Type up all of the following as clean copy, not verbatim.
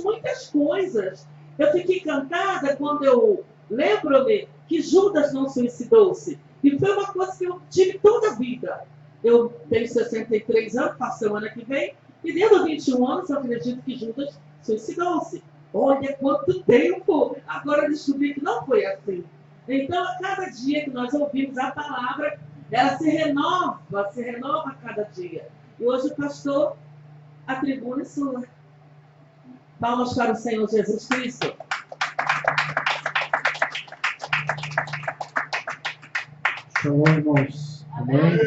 muitas coisas. Eu fiquei encantada quando eu lembro-me que Judas não suicidou-se. E foi uma coisa que eu tive toda a vida. Eu tenho 63 anos, faço ano que vem, e dentro de 21 anos eu acredito que Judas suicidou-se. Olha quanto tempo! Agora eu descobri que não foi assim. Então, a cada dia que nós ouvimos a palavra, ela se renova a cada dia. E hoje o pastor, a tribuna é sua. Palmas para o Senhor Jesus Cristo. Shalom, irmãos. Amém?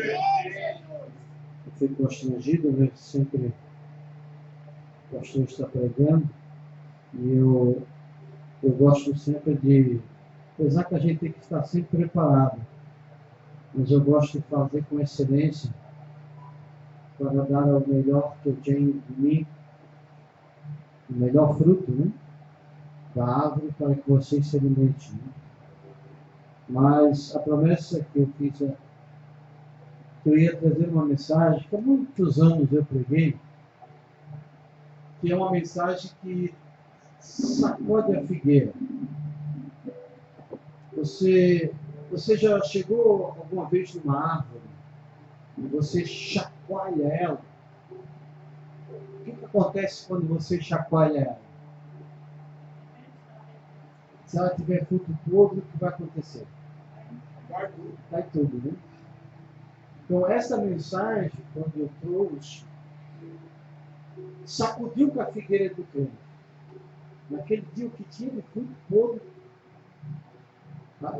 Eu fico constrangido, né? Sempre o pastor está pregando. E eu gosto sempre de, apesar que a gente tem que estar sempre preparado, mas eu gosto de fazer com excelência para dar o melhor que eu tenho de mim, o melhor fruto, né, da árvore para que vocês se alimentem. Né? Mas a promessa que eu fiz é que eu ia trazer uma mensagem que há muitos anos eu preguei, que é uma mensagem que sacode a figueira. Você já chegou alguma vez numa árvore e você chacoalha ela? O que acontece quando você chacoalha ela? Se ela tiver fruto podre, o que vai acontecer? Cai tudo, né? Então, essa mensagem, quando eu trouxe, sacudiu com a figueira do crente. Naquele dia, o que tinha de fruto podre,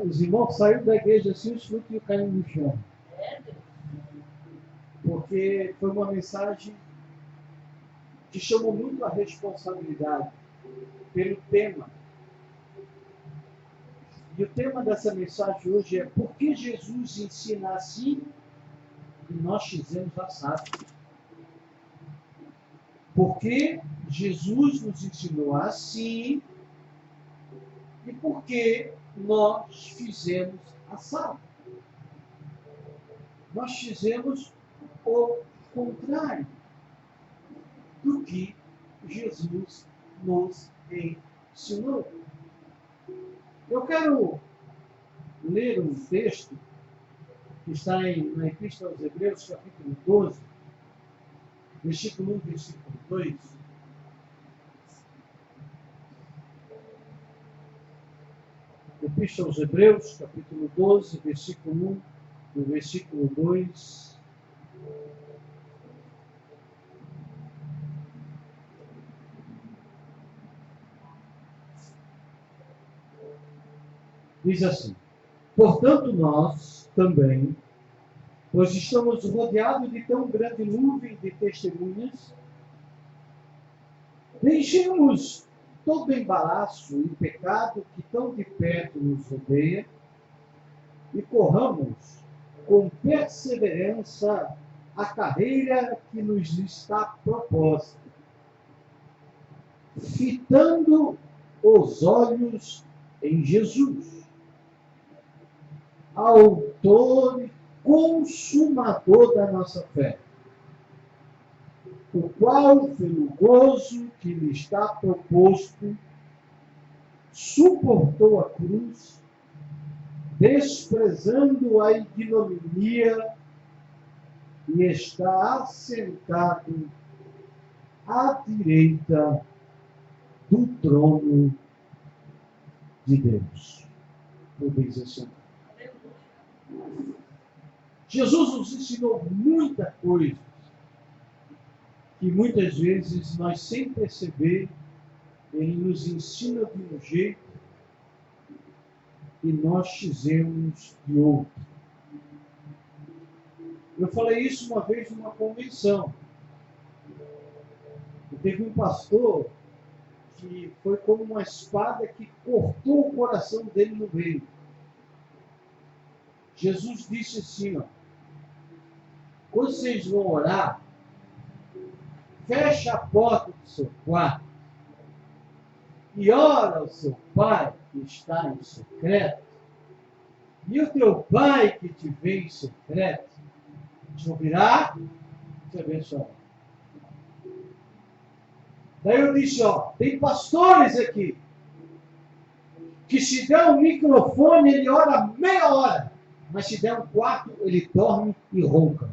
os irmãos saíram da igreja assim, os frutos iam caindo no chão. Porque foi uma mensagem que chamou muito a responsabilidade pelo tema. E o tema dessa mensagem hoje é: por que Jesus ensina assim e nós fizemos assado? Por que Jesus nos ensinou assim e por que nós fizemos assado? Nós fizemos o contrário do que Jesus nos ensinou. Eu quero ler um texto que está na Epístola aos Hebreus, capítulo 12, versículo 1, versículo 2. Epístola aos Hebreus, capítulo 12, versículo 1, do versículo 2. Diz assim: portanto nós também, pois estamos rodeados de tão grande nuvem de testemunhas, deixemos todo embaraço e pecado que tão de perto nos rodeia e corramos com perseverança a carreira que nos está proposta, fitando os olhos em Jesus, autor e consumador da nossa fé, o qual, pelo gozo que lhe está proposto, suportou a cruz, desprezando a ignominia, e está assentado à direita do trono de Deus. Podeis assentar. Jesus nos ensinou muita coisa que muitas vezes nós, sem perceber, Ele nos ensina de um jeito e nós fizemos de outro. Eu falei isso uma vez numa convenção. E teve um pastor que foi como uma espada que cortou o coração dele no meio. Jesus disse assim, ó: quando vocês vão orar, fecha a porta do seu quarto e ora ao seu Pai que está em secreto, e o teu Pai que te vê em secreto te ouvirá e te abençoará. Daí eu disse, ó, tem pastores aqui que se der um microfone, ele ora meia hora. Mas se der um quarto, ele dorme e ronca.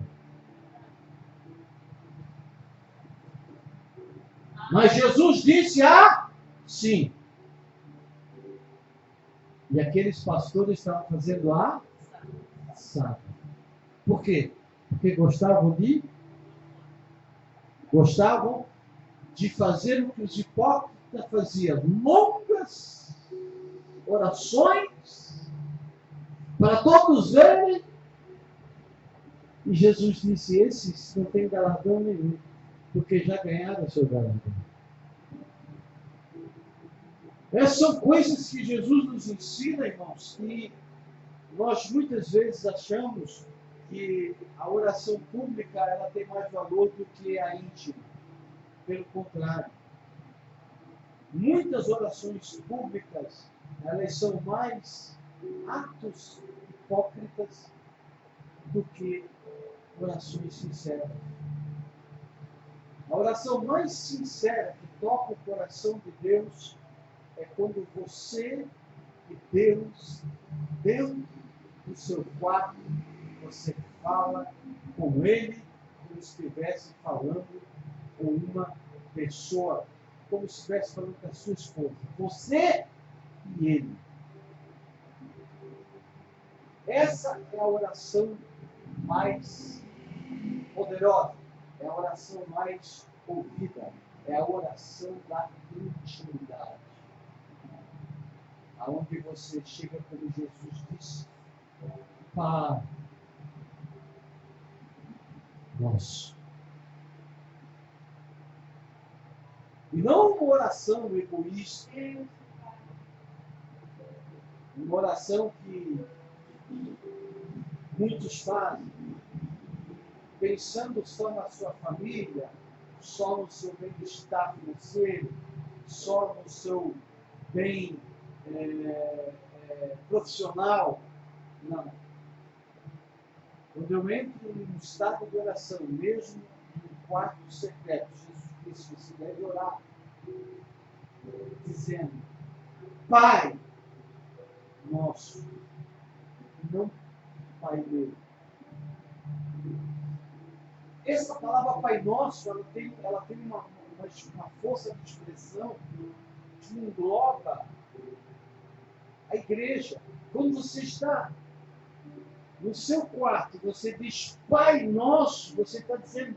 Mas Jesus disse sim. E aqueles pastores estavam fazendo sábado. Por quê? Porque gostavam de fazer o que os hipócritas faziam. Longas orações para todos verem. E Jesus disse, esses não têm galardão nenhum, porque já ganharam o seu galardão. Essas são coisas que Jesus nos ensina, irmãos, e nós muitas vezes achamos que a oração pública ela tem mais valor do que a íntima. Pelo contrário, muitas orações públicas elas são mais atos hipócritas do que orações sinceras. A oração mais sincera que toca o coração de Deus é quando você e Deus, dentro do seu quarto, você fala com Ele como se estivesse falando com uma pessoa, como se estivesse falando com a sua esposa. Você e Ele. Essa é a oração mais poderosa, é a oração mais ouvida, é a oração da intimidade. Aonde você chega como Jesus disse, Pai nosso. E não uma oração egoísta, uma oração que muitos fazem, pensando só na sua família, só no seu bem-estar financeiro, só no seu bem profissional. Não. Quando eu entro no estado de oração, mesmo no quarto secreto, Jesus disse, você deve orar, dizendo, Pai nosso, não Pai meu. Essa palavra Pai Nosso, ela tem uma força de expressão que engloba a igreja. Quando você está no seu quarto, você diz Pai Nosso, você está dizendo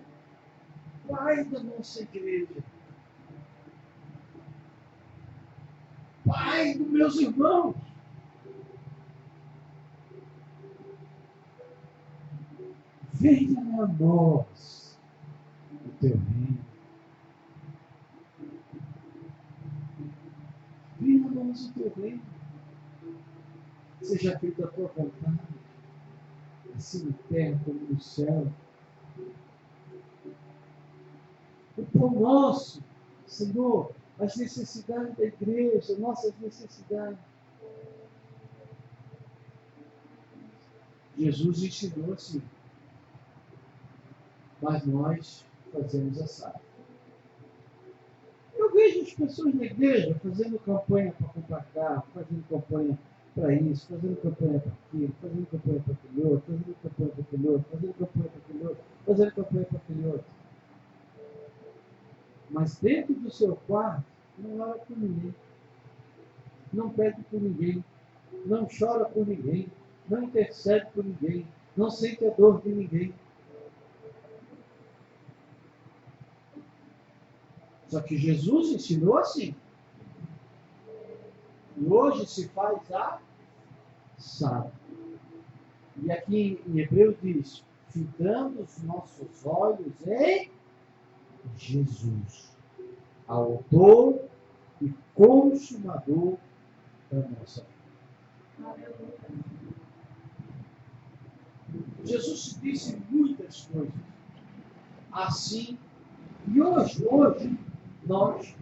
Pai da nossa igreja. Pai dos meus irmãos. Venha a nós o teu reino. Venha a nós o teu reino. Seja feita a tua vontade, assim na terra como no céu. O pão nosso, Senhor, as necessidades da igreja, nossas necessidades. Jesus ensinou assim. Mas nós fazemos assado. Eu vejo as pessoas na igreja fazendo campanha para comprar carro, fazendo campanha para isso, fazendo campanha para aquilo, fazendo campanha para aquele outro, fazendo campanha para aquele outro, fazendo campanha para aquele outro, fazendo campanha para aquele outro. Mas dentro do seu quarto, não ora por ninguém, não pede por ninguém, não chora por ninguém, não intercede por ninguém, não sente a dor de ninguém. Só que Jesus ensinou assim. E hoje se faz assado. E aqui em Hebreus diz, fitando os nossos olhos em Jesus, autor e consumador da nossa vida. Jesus disse muitas coisas. Assim, e hoje nós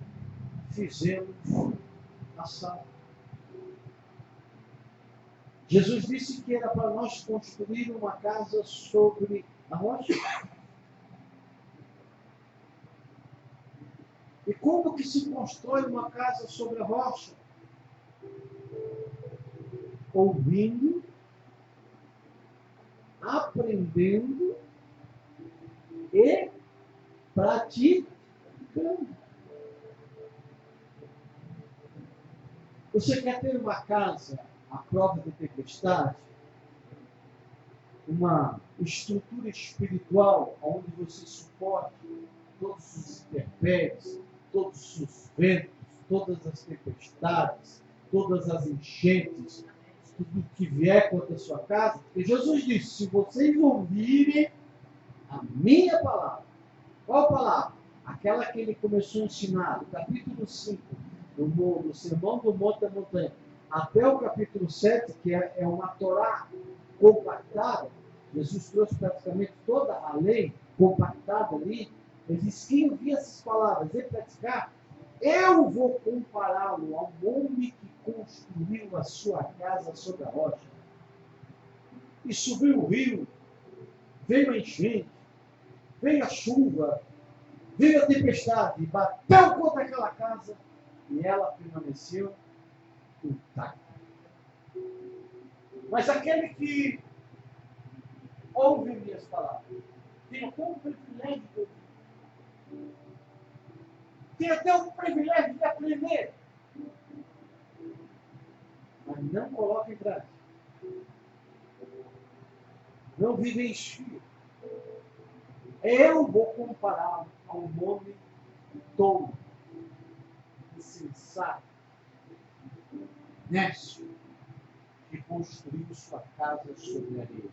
fizemos assado. Jesus disse que era para nós construir uma casa sobre a rocha. E Como que se constrói uma casa sobre a rocha? Ouvindo, aprendendo e praticando. Você quer ter uma casa à prova de tempestade? Uma estrutura espiritual onde você suporte todos os intempéries, todos os ventos, todas as tempestades, todas as enchentes, tudo que vier contra a sua casa? Porque Jesus disse, se vocês ouvirem a minha palavra, qual palavra? Aquela que ele começou a ensinar, do capítulo 5, do Sermão do Monte da Montanha, até o capítulo 7, que é uma Torá compactada. Jesus trouxe praticamente toda a lei compactada ali. Ele disse, quem ouvir essas palavras e praticar, eu vou compará-lo ao homem que construiu a sua casa sobre a rocha. E subiu o rio, veio a enchente, veio a chuva, veio a tempestade, bateu contra aquela casa e ela permaneceu intacta. Mas aquele que ouve minhas palavras, tem até o privilégio de ouvir, tem até o privilégio de aprender, mas não coloca em prática, não vivencia. Eu vou compará-lo a um homem tolo, insensato, nécio, que construiu sua casa sobre areia.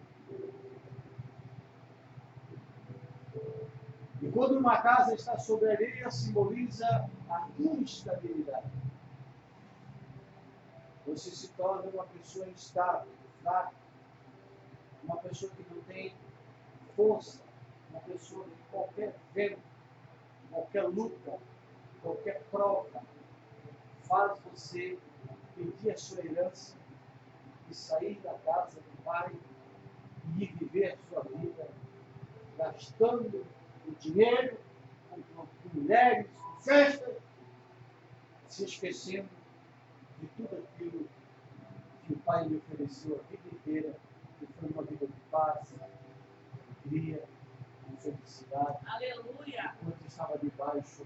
E quando uma casa está sobre areia, simboliza a instabilidade. Você se torna uma pessoa instável, fraca, uma pessoa que não tem força, uma pessoa que qualquer vento, qualquer luta, qualquer prova, faz você pedir a sua herança e sair da casa do pai e ir viver a sua vida gastando o dinheiro com mulheres, com festas, se esquecendo de tudo aquilo que o pai lhe ofereceu a vida inteira, que foi uma vida de paz, de alegria, de felicidade. Aleluia! Enquanto estava debaixo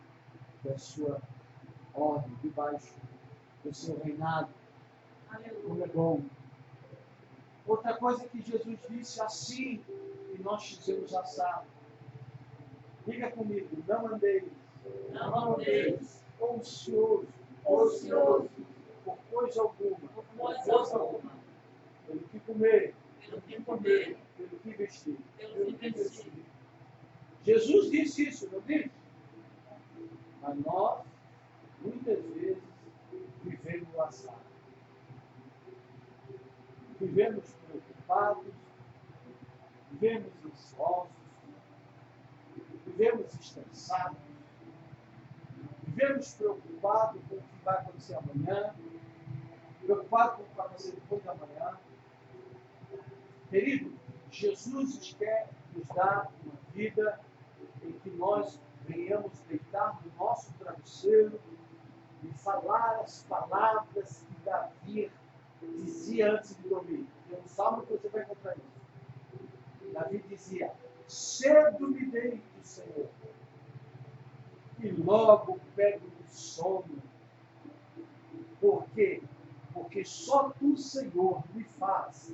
da sua ordem, debaixo do seu reinado. Como é bom. Outra coisa que Jesus disse, assim que nós fizemos assado. Diga comigo, não andeis ocioso, por coisa alguma, pelo que comer, pelo que vestir. Jesus disse isso, não disse? Mas nós, muitas vezes, vivemos o assado. Vivemos preocupados, vivemos ansiosos, vivemos estressados, vivemos preocupados com o que vai acontecer amanhã, preocupados com o que vai acontecer depois da manhã. Querido, Jesus quer nos dar uma vida em que nós venhamos deitar no nosso travesseiro e falar as palavras que Davi dizia antes de dormir. Tem um salmo que você vai encontrar isso. Davi dizia, cedo me deito, Senhor, e logo pego no sono. Por quê? Porque só tu, Senhor, me faz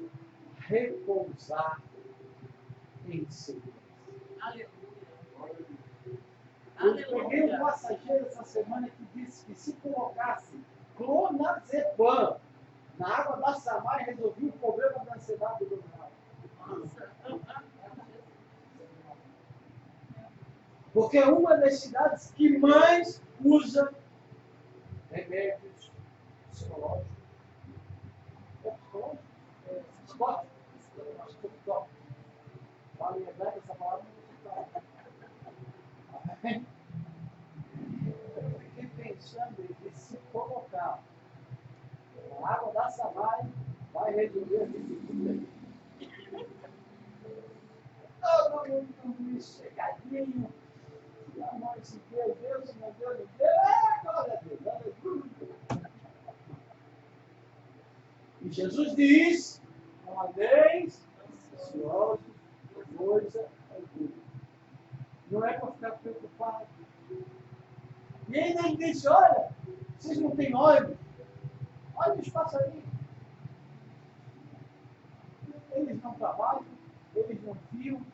repousar em segurança. Aleluia! Eu peguei um passageiro essa semana que disse que se colocasse clonazepam na água da Samar, resolvia o problema da ansiedade do mar. Porque é uma das cidades que mais usa remédios psicológicos. Psicológicos? Vale lembrar que essa palavra não está. Eu fiquei pensando em se colocar na água da Samar, vai resolver a dificuldade. Todo mundo chegadinho, Amor esse Deus, Deus, meu Deus, meu Deus. É, glória a Deus, aleluia. E Jesus diz, não andeis ansiosos por coisa alguma. Não é para ficar preocupado. E ainda ele disse, olha, vocês não têm olhos. Olha os passarinhos. Eles não trabalham, eles não fiam.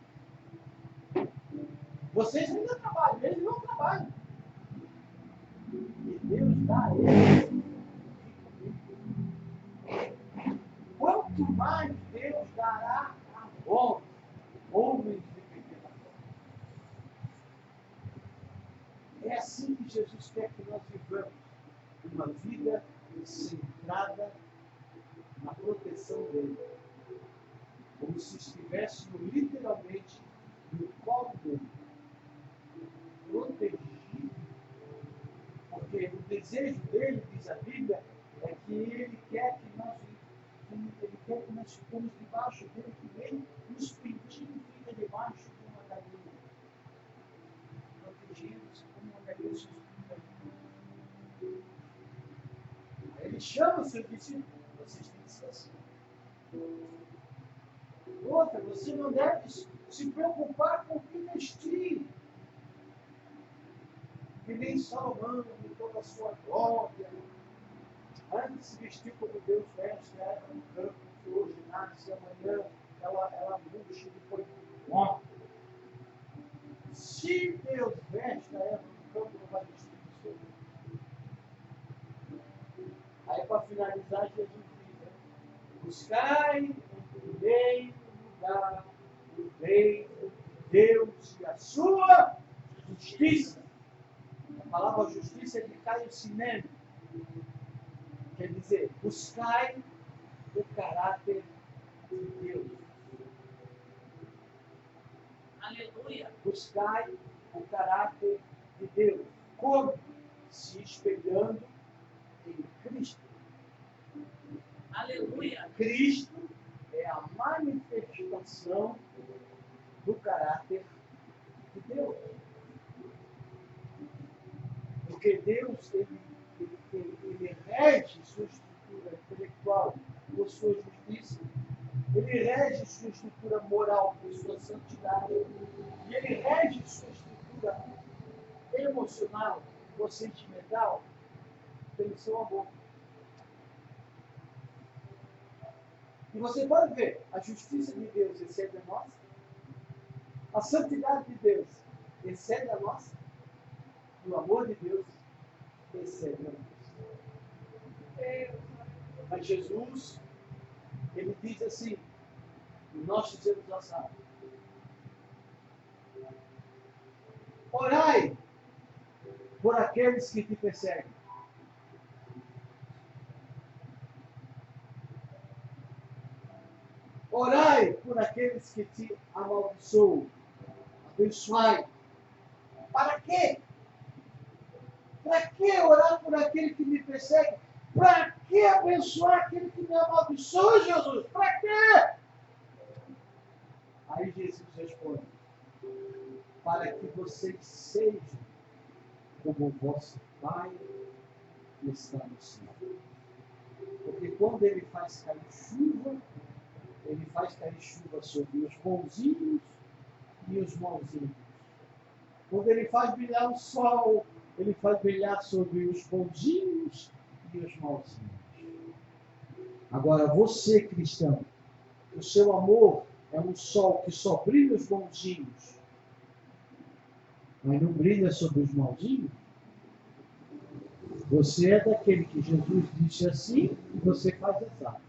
Vocês ainda trabalham, eles não trabalham. E Deus dá a eles. Quanto mais Deus dará a vós, homens de pequena fé. É assim que Jesus quer que nós vivamos. Uma vida centrada na proteção dele. Como se estivéssemos literalmente no colo dele. Protegido. Porque o desejo dele, diz a Bíblia, é que ele quer que nós ficamos debaixo dele, que ele nos pintinhos fica debaixo de uma galinha. Protegidos como uma galinha suspira. Ele chama os seus discípulos, vocês têm que ser assim. Outra, você não deve se preocupar com o que vestir. Que nem Salomão, com toda a sua glória. Antes se vestiu como Deus veste, era no campo, que hoje nasce, amanhã ela murcha e depois morre. Se Deus veste a ela no campo, não vai vestir do seu. Aí, para finalizar, Jesus diz: buscai em primeiro lugar o reino de Deus e a sua justiça. A palavra justiça é de Caio Sinene. Quer dizer, buscai o caráter de Deus. Aleluia. Buscai o caráter de Deus. Como? Se espelhando em Cristo. Aleluia. Cristo é a manifestação do caráter de Deus. Porque Deus, ele rege sua estrutura intelectual por sua justiça. Ele rege sua estrutura moral por sua santidade. E ele rege sua estrutura emocional ou sentimental pelo seu amor. E você pode ver, a justiça de Deus excede a nossa, a santidade de Deus excede a nossa, e o amor de Deus excede a nossa. Mas Jesus, ele diz assim, e nós dizemos assim: orai por aqueles que te perseguem. Orai por aqueles que te amaldiçoam. Abençoai. Para quê? Para que orar por aquele que me persegue? Para que abençoar aquele que me amaldiçoa, Jesus? Para quê? Aí Jesus responde: para que vocês sejam como o vosso Pai que está no céu. Porque quando ele faz cair chuva, ele faz cair chuva sobre os bonzinhos e os mauzinhos. Quando ele faz brilhar o sol, ele faz brilhar sobre os bonzinhos e os mauzinhos. Agora, você, cristão, o seu amor é um sol que só brilha os bonzinhos, mas não brilha sobre os mauzinhos? Você é daquele que Jesus disse assim e você faz exato.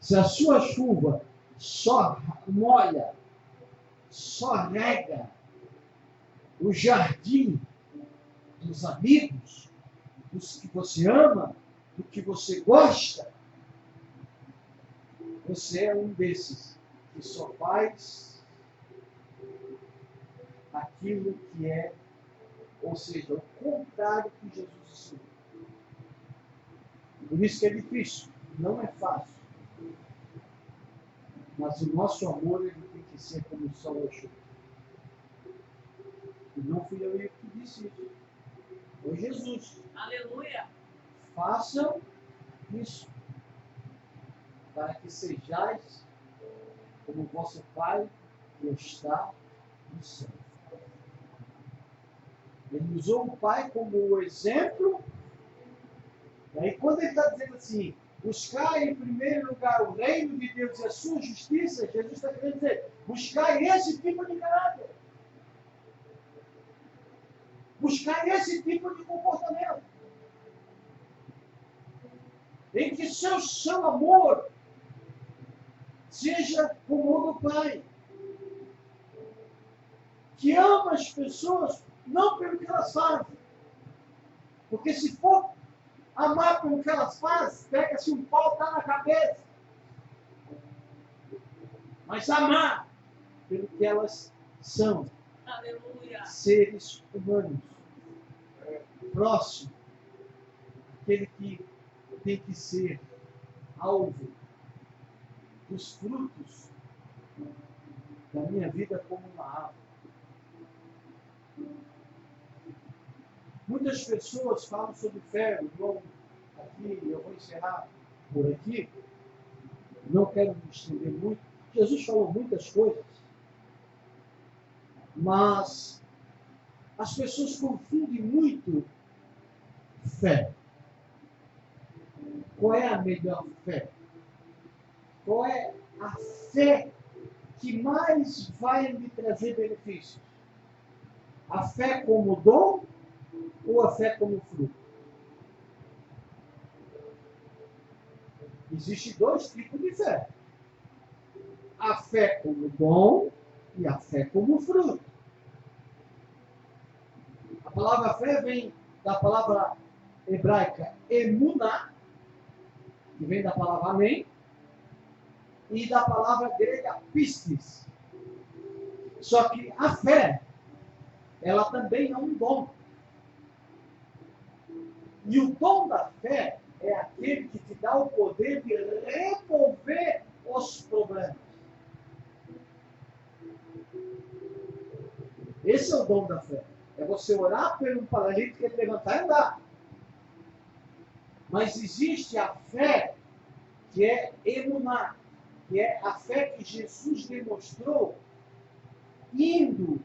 Se a sua chuva só molha, só rega o jardim dos amigos, dos que você ama, do que você gosta, você é um desses que só faz aquilo que é, ou seja, o contrário que Jesus ensinou. Por isso que é difícil, não é fácil. Mas o nosso amor ele tem que ser como o sol ao chuva. E não fui eu que disse isso. Foi Jesus. Aleluia. Façam isso, para que sejais como vosso Pai que está no céu. Ele usou o Pai como o exemplo. E aí, quando ele está dizendo assim, buscai em primeiro lugar o reino de Deus e a sua justiça, Jesus está querendo dizer, buscai esse tipo de caráter. Buscai esse tipo de comportamento. Em que seu amor seja como o do Pai. Que ama as pessoas não pelo que elas fazem. Porque se for amar pelo que elas fazem, pega-se um pau, tá na cabeça. Mas amar pelo que elas são. Aleluia. Seres humanos. Próximo. Aquele que tem que ser alvo dos frutos da minha vida como uma árvore. Muitas pessoas falam sobre fé, João, aqui, eu vou encerrar por aqui, não quero me estender muito. Jesus falou muitas coisas, mas as pessoas confundem muito fé. Qual é a melhor fé? Qual é a fé que mais vai me trazer benefícios? A fé como dom ou a fé como fruto? Existem dois tipos de fé. A fé como dom e a fé como fruto. A palavra fé vem da palavra hebraica emuná, que vem da palavra amém, e da palavra grega pistis. Só que a fé, ela também é um dom. E o dom da fé é aquele que te dá o poder de remover os problemas. Esse é o dom da fé. É você orar por um paralítico que ele levantar e andar. Mas existe a fé que é emuná, que é a fé que Jesus demonstrou indo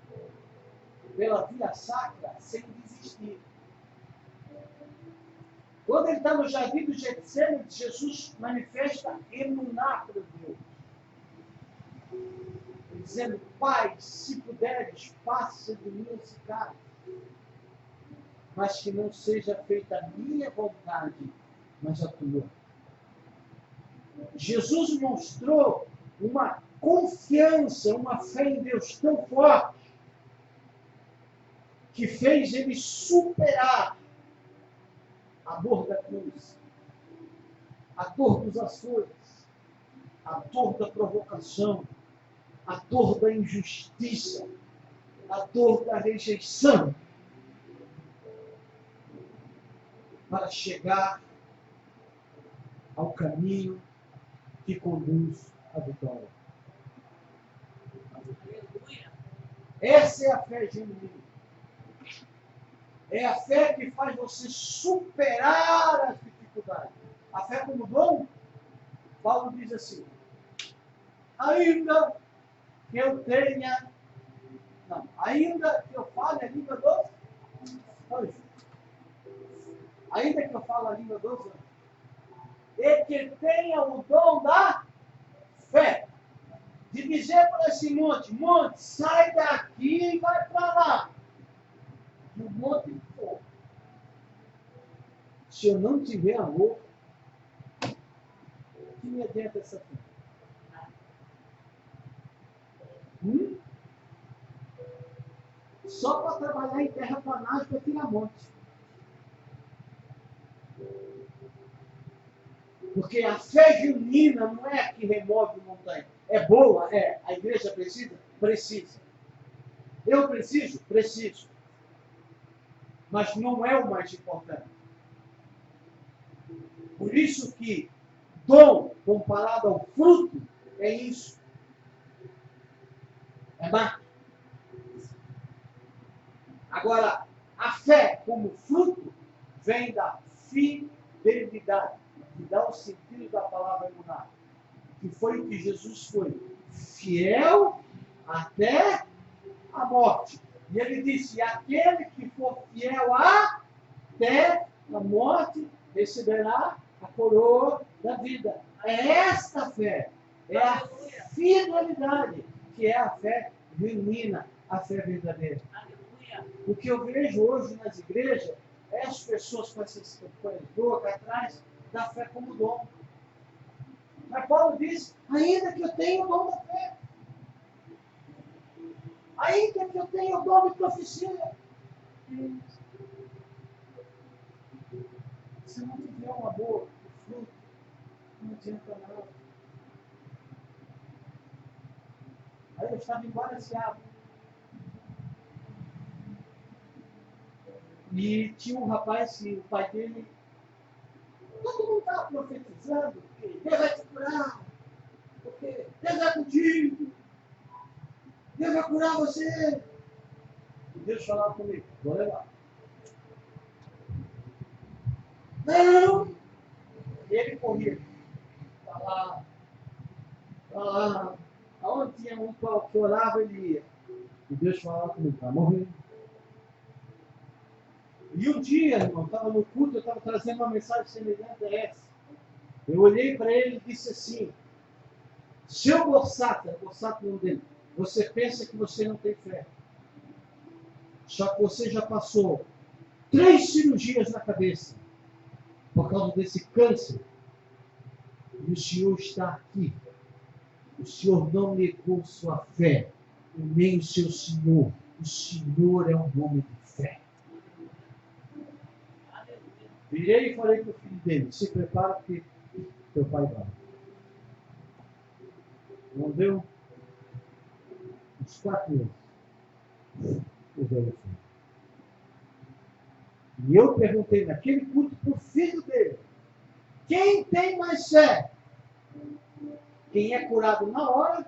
pela via sacra sem desistir. Quando ele está no jardim do Getsemane, Jesus manifesta emuná para Deus. Dizendo, Pai, se puderes, passa de mim esse cálice, mas que não seja feita a minha vontade, mas a tua. Jesus mostrou uma confiança, uma fé em Deus tão forte, que fez ele superar a dor da cruz, a dor dos açoites, a dor da provocação, a dor da injustiça, a dor da rejeição, para chegar ao caminho que conduz à vitória. Essa é a fé genuína. É a fé que faz você superar as dificuldades. A fé como dom, Paulo diz assim, ainda que eu fale a língua dos anjos. Ainda que eu fale a língua dos anjos. E que tenha o dom da fé. De dizer para esse monte, sai daqui e vai para lá. E o monte for. Se eu não tiver amor, que me adianta essa fé? Só para trabalhar em terraplanagem para tirar monte. Porque a fé genuína não é a que remove montanha. É boa? É. A igreja precisa? Precisa. Eu preciso? Preciso. Mas não é o mais importante. Por isso que dom comparado ao fruto é isso. É mato. Agora, a fé como fruto vem da fidelidade, que dá o sentido da palavra emuná, que foi o que Jesus foi, fiel até a morte. E ele disse, aquele que for fiel até a morte, receberá a coroa da vida. É esta fé, é a fidelidade, que é a fé genuína, a fé verdadeira. O que eu vejo hoje nas igrejas é as pessoas com essas bocas atrás da fé como dom. Mas Paulo diz, ainda que eu tenha o dom da fé, ainda que eu tenha o dom de profecia, se não tiver um amor, um fruto, não adianta nada. Aí eu estava em Guaraciaba. E tinha um rapaz que o pai dele, todo mundo estava profetizando, porque Deus vai te curar, porque Deus é contigo, Deus vai curar você. E Deus falava comigo, vou levar. Não! E ele corria. Para lá. Aonde tinha um que orava, ele ia. E Deus falava comigo, vai morrer. E um dia, irmão, estava no culto, eu estava trazendo uma mensagem semelhante a essa. Eu olhei para ele e disse assim, seu Borsato não dele, você pensa que você não tem fé. Só que você já passou 3 cirurgias na cabeça por causa desse câncer. E o Senhor está aqui. O Senhor não negou sua fé, e nem o seu Senhor. O Senhor é um homem de fé. Virei e falei para o filho dele, se prepara porque teu pai vai. Não deu uns 4 meses. O velho filho. E eu perguntei naquele culto para o filho dele, quem tem mais fé? Quem é curado na hora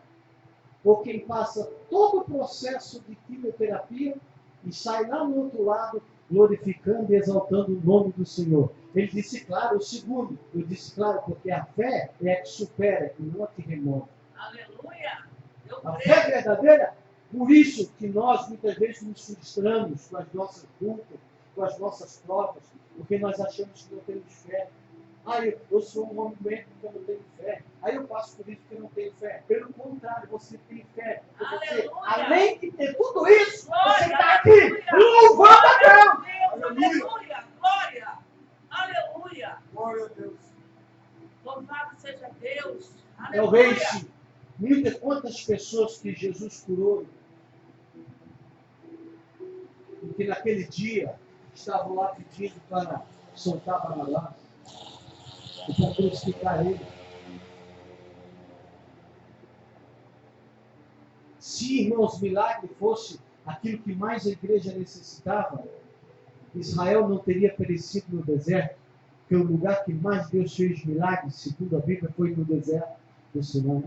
ou quem passa todo o processo de quimioterapia e sai lá no outro lado glorificando e exaltando o nome do Senhor? Ele disse, claro, o segundo. Eu disse, claro, porque a fé é a que supera e não a que remove. Aleluia! A fé verdadeira, por isso que nós muitas vezes nos frustramos com as nossas lutas, com as nossas provas, porque nós achamos que não temos fé. Eu sou um homem doente porque eu não tenho fé. Aí eu passo por isso porque eu não tenho fé. Pelo contrário, você tem fé. Porque você, além de ter tudo isso, você está aqui louvando a Deus. Aleluia! Glória! Aleluia! Glória a Deus. Louvado seja Deus! Talvez quantas pessoas que Jesus curou e que naquele dia estavam lá pedindo para soltar Barrabás e para crucificar ele. Se, irmãos, milagre fosse aquilo que mais a igreja necessitava, Israel não teria perecido no deserto, porque o lugar que mais Deus fez milagres, segundo a Bíblia, foi no deserto do Sinai.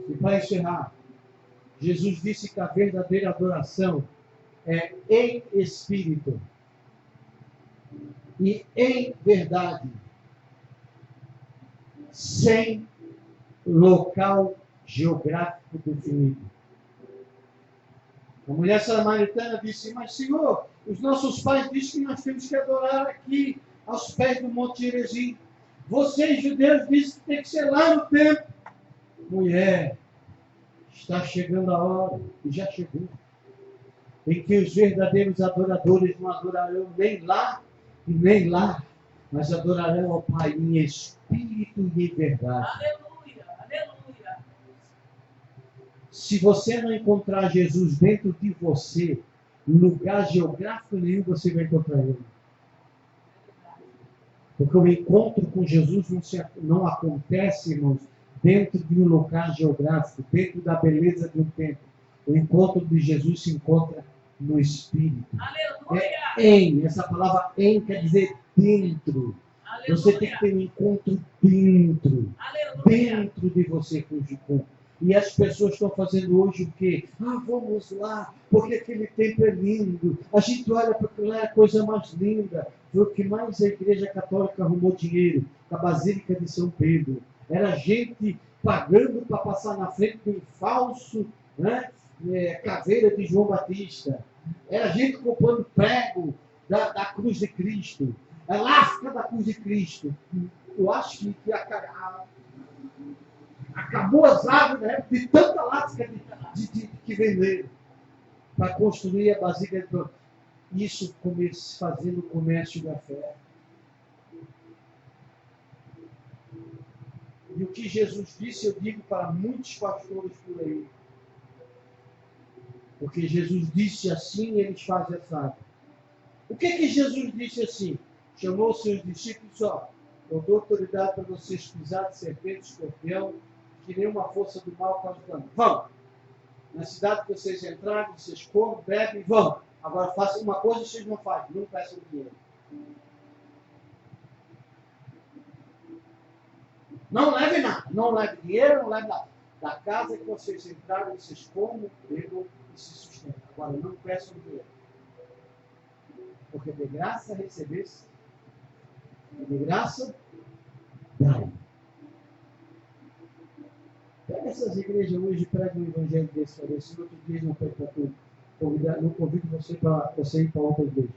E para encerrar, Jesus disse que a verdadeira adoração é em espírito e em verdade, sem local geográfico definido. A mulher samaritana disse, mas Senhor, os nossos pais dizem que nós temos que adorar aqui, aos pés do Monte Gerizim. Vocês, judeus, dizem que tem que ser lá no templo. Mulher, está chegando a hora, e já chegou, em que os verdadeiros adoradores não adorarão nem lá e nem lá, mas adorarão ao Pai em espírito e em verdade. Aleluia! Aleluia! Se você não encontrar Jesus dentro de você, em lugar geográfico nenhum, você vai encontrar Ele. Porque o encontro com Jesus não acontece, irmãos, dentro de um lugar geográfico, dentro da beleza de um templo. O encontro de Jesus se encontra no Espírito. Aleluia! Essa palavra em quer dizer dentro. Aleluia! Você tem que ter um encontro dentro. Aleluia! Dentro de você com E as pessoas estão fazendo hoje o quê? Vamos lá, porque aquele tempo é lindo. A gente olha para aquilo, é a coisa mais linda. Foi o que mais a Igreja Católica arrumou dinheiro, a Basílica de São Pedro. Era gente pagando para passar na frente de um falso, né, caveira de João Batista. Era gente comprando prego da cruz de Cristo. A lasca da cruz de Cristo. Eu acho que acabou as árvores, né, de tanta lasca que venderam para construir a Basílica de Isso fazendo o comércio da fé. E o que Jesus disse, eu digo para muitos pastores por aí. Porque Jesus disse assim e eles fazem essa. O que Jesus disse assim? Chamou os seus discípulos, eu dou autoridade para vocês pisar de serpente, escorpião, que nenhuma força do mal pode dano. Vão! Na cidade que vocês entrarem, vocês comem, bebem e vão. Agora façam uma coisa que vocês não fazem, não peçam dinheiro. Não leve nada, não leve dinheiro, não leve nada. Da casa que vocês entrarem, vocês comem, bebam e se sustentam. Agora não peçam dinheiro. Porque de graça recebesse, e de graça dai. Pega essas igrejas hoje e prega um evangelho desse para ver se outro dia não pede para tudo. Não convido você para ir para outra igreja.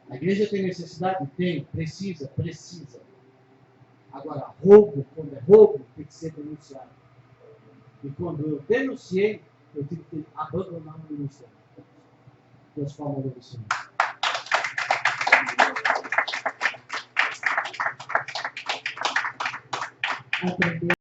A igreja tem necessidade? Tem. Precisa. Agora, quando é roubo, tem que ser denunciado. E quando eu denunciei, eu tive que abandonar o ministério. Deus fala do Senhor. Aprender